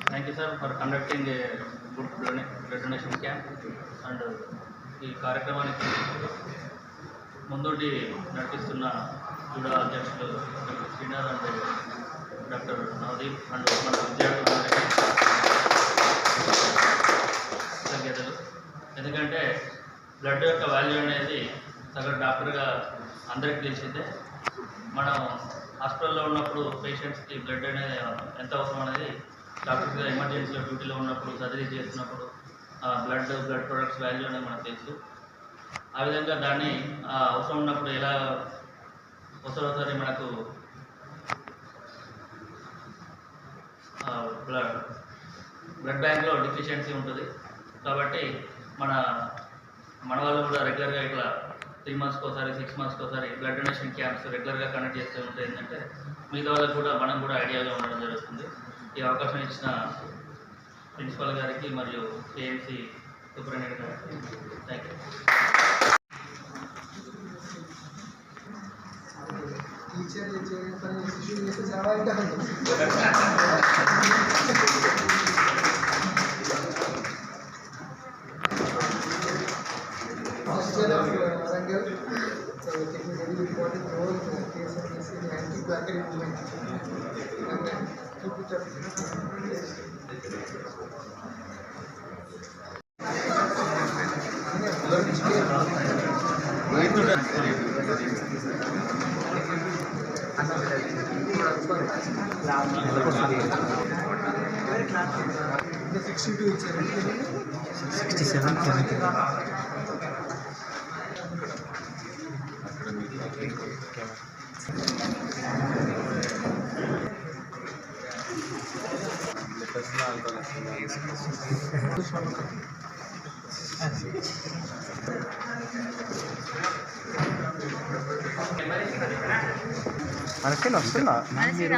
Thank you, sir, for conducting a good blood donation camp. And ఈ కార్యక్రమానికి ముందుండి నడిపిస్తున్న జూడా అధ్యక్షులు doctor Srinath and doctor Navdeep and మన విద్యార్థులందరికీ కృతజ్ఞతలు. ఎందుకంటే బ్లడ్ యొక్క వాల్యూ అనేది సగం డాక్టర్గా అందరికీ తెలిసిందే. మనం హాస్పిటల్లో ఉన్నప్పుడు పేషెంట్స్కి బ్లడ్ అనేది ఎంత అవసరం అనేది డాక్టర్స్గా ఎమర్జెన్సీలో డ్యూటీలో ఉన్నప్పుడు సర్జరీ చేస్తున్నప్పుడు బ్లడ్ ప్రొడక్ట్స్ వాల్యూ అనేది మనకు తెలుసు. ఆ విధంగా దాన్ని అవసరం ఉన్నప్పుడు ఎలా ఒకసారి మనకు బ్లడ్ బ్యాంక్లో డిఫిషియన్సీ ఉంటుంది. కాబట్టి మన వాళ్ళు కూడా రెగ్యులర్గా ఇట్లా 3 months ఒకసారి 6 months ఒకసారి బ్లడ్ డొనేషన్ క్యాంప్స్ రెగ్యులర్గా కండక్ట్ చేస్తూ ఉంటే ఏంటంటే మిగతా వాళ్ళకు కూడా మనం కూడా ఐడియాగా ఉండడం జరుగుతుంది. ఈ అవకాశం ఇచ్చిన ప్రిన్సిపల్ గారికి మరియు కేఎంసీ సూపరింటెండెంట్ గారికి thank you. taking a very important role in the case of this anti-plaquetary movement. And keep it up. The 62 is 67. మనకి వస్తుందా మీరు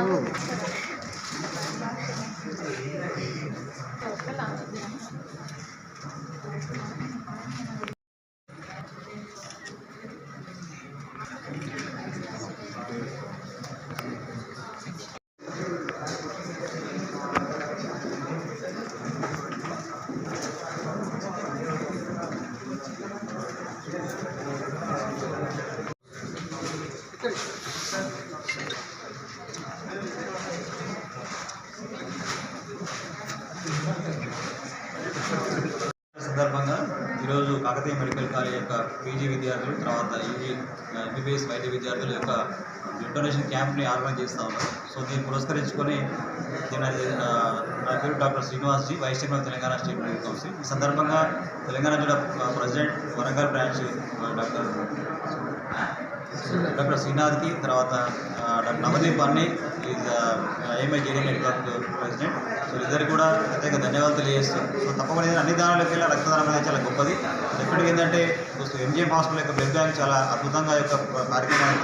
సందర్భంగా ఈరోజు కాకతీయ మెడికల్ కాలేజ్ యొక్క పీజీ విద్యార్థులు తర్వాత యూజీ ఎంబీబీఎస్ వైద్య విద్యార్థుల యొక్క బ్లడ్ డొనేషన్ క్యాంప్ని ఆర్గనైజ్ చేస్తూ ఉన్నారు. సో దీన్ని పురస్కరించుకొని నా పేరు doctor Srinivas ji, vice chairman Telangana state medical council. ఈ సందర్భంగా తెలంగాణ జిల్లా ప్రెసిడెంట్ వరంగల్ బ్రాంచ్ డాక్టర్ శ్రీనాథ్కి, తర్వాత డాక్టర్ నవదీప్ అన్ని AMI JD network president. So ఇద్దరికి కూడా ప్రత్యేక ధన్యవాదాలు తెలియజేస్తాం. సో తప్పకుండా అన్ని దానాలకు వెళ్ళి రక్తదానం అనేది చాలా గొప్పది. ఎప్పటికీ ఏంటంటే ఎంజిఎం హాస్పిటల్ యొక్క బ్లడ్ బ్యాంక్ చాలా అద్భుతంగా యొక్క కార్యక్రమాన్ని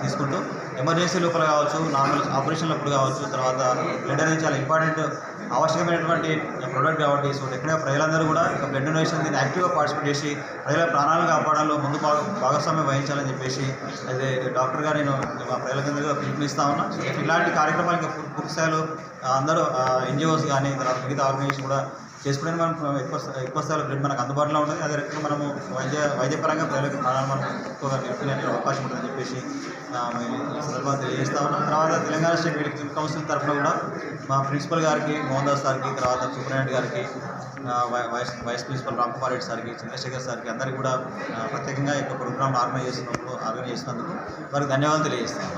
తీసుకుంటూ ఎమర్జెన్సీ లోపల కావచ్చు, నార్మల్ ఆపరేషన్లప్పుడు కావచ్చు, తర్వాత బ్లడ్ అనేది చాలా ఇంపార్టెంట్ ఆవశ్యకమైనటువంటి ప్రోడక్ట్ కాబట్టి సో ఎక్కడ ప్రజలందరూ కూడా బ్లడ్ డొనేషన్ దీన్ని యాక్టివ్గా పార్టిసిపేట్ చేసి ప్రజల ప్రాణాలను కాపాడంలో ముందు భాగస్వామ్యం వహించాలని చెప్పేసి అదే డాక్టర్గా నేను మా ప్రజలందరికీ పిలుపునిస్తా ఉన్నా. సో ఇలాంటి కార్యక్రమాలు ఇంకా పూర్తి స్థాయిలో అందరూ ఎన్జిఓస్ కానీ తర్వాత మిగతా ఆర్గనైజేషన్ కూడా చేసుకునే మనం ఎక్కువ స్థాయిలో బ్లడ్ మనకు అందుబాటులో ఉంటుంది. అదే రకంగా మనము వైద్యపరంగా ప్రజలకు ప్రాణాలు మనం ఎక్కువగా నిలుపుకునే అవకాశం ఉంటుందని చెప్పేసి సందర్భంగా తెలియజేస్తా ఉన్నాం. తర్వాత తెలంగాణ స్టేట్ మెడికల్ కౌన్సిల్ తరఫున కూడా మా ప్రిన్సిపల్ గారికి, మోహన్ దాస్ సార్కి, తర్వాత సూపరింటెండెంట్ గారికి, వైస్ ప్రిన్సిపల్ రామ్ కుమార్ రెడ్డి సార్కి, చంద్రశేఖర్ సార్కి అందరికీ కూడా ప్రత్యేకంగా ఈ యొక్క ప్రోగ్రామ్ ఆర్గనైజ్ చేసినందుకు వారికి ధన్యవాదాలు తెలియజేస్తాను.